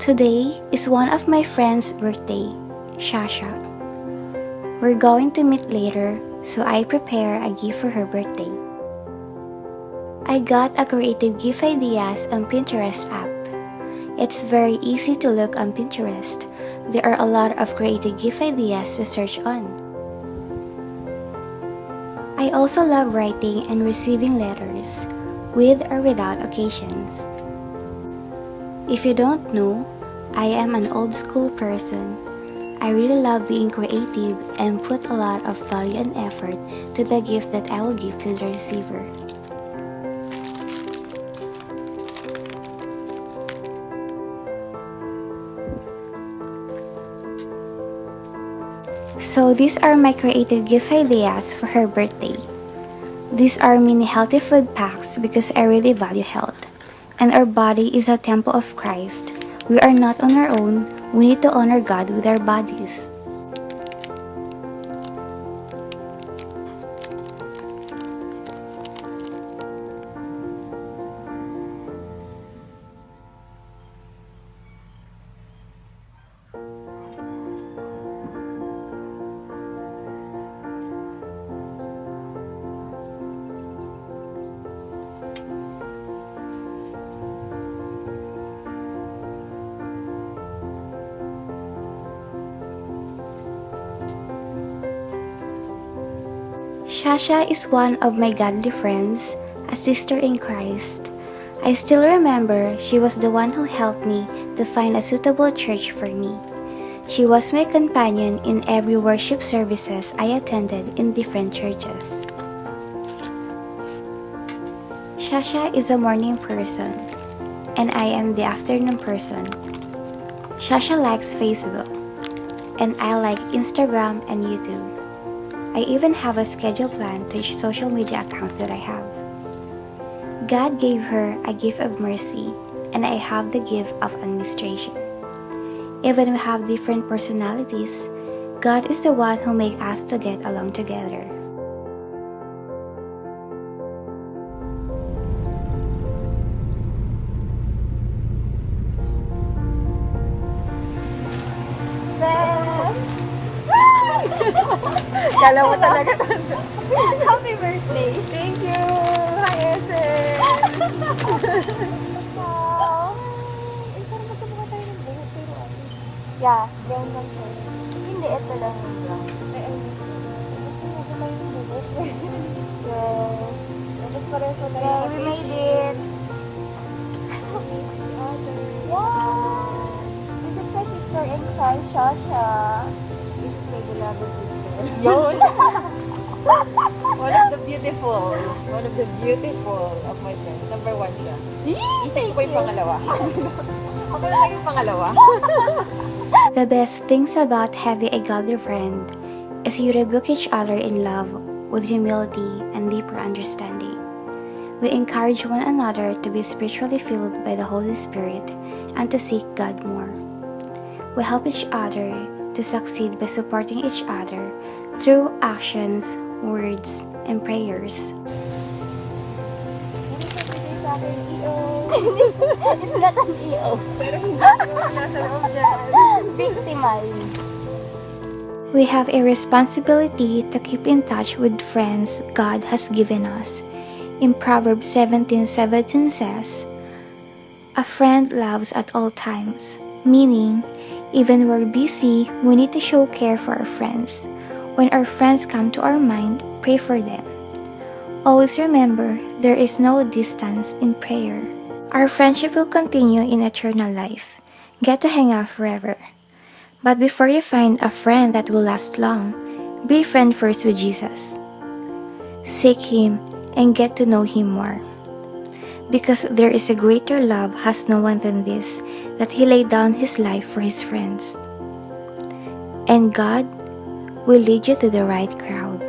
Today is one of my friend's birthday, Shasha. We're going to meet later, so I prepare a gift for her birthday. I got a creative Giftideas on Pinterest app. It's very easy to look on Pinterest. There are a lot of creative gift ideas to search on. I also love writing and receiving letters, with or without occasions. If you don't know, I am an old school person. I really love being creative and put a lot of value and effort to the gift that I will give to the receiver. So these are my creative gift ideas for her birthday. These are mini healthy food packs because I really value health. And our body is a temple of Christ. We are not on our own. We need to honor God with our bodies. Shasha is one of my godly friends, a sister in Christ. I still remember she was the one who helped me to find a suitable church for me. She was my companion in every worship services I attended in different churches. Shasha is a morning person, and I am the afternoon person. Shasha likes Facebook, and I like Instagram and YouTube. I even have a schedule plan to each social media accounts that I have. God gave her a gift of mercy, and I have the gift of administration. Even we have different personalities, God is the one who makes us to get along together. Kala mo talaga to. Happy birthday! Thank you! Hi, Esen! Wow! Eh, parang magkamukha tayo ng buhok, pero ano? Yeah, brown lang sa'yo. Hindi, ito lang yung brown. Ay, gusto mo ba tayo ng buhok? Yes. Tapos pareho tayo. Yeah, we made it! Wow! This is my sister in Christ, Shasha. This is my beloved sister. Yun! One of the beautiful of my friends. Number 1 siya. Isip ko yung pangalawa. Ako na lang yung pangalawa. The best things about having a godly friend is you rebuke each other in love with humility and deeper understanding. We encourage one another to be spiritually filled by the Holy Spirit and to seek God more. We help each other to succeed by supporting each other through actions, words, and prayers. It's not an EO. Pero hindi ko nasa loob dyan. Victimized. We have a responsibility to keep in touch with friends God has given us. In Proverbs 17:17 says, "A friend loves at all times," meaning, even when we're busy, we need to show care for our friends. When our friends come to our mind, pray for them. Always remember, there is no distance in prayer. Our friendship will continue in eternal life. Get to hang out forever. But before you find a friend that will last long, be friend first with Jesus. Seek Him and get to know Him more. Because there is a greater love has no one than this, that He laid down His life for His friends. And God will lead you to the right crowd.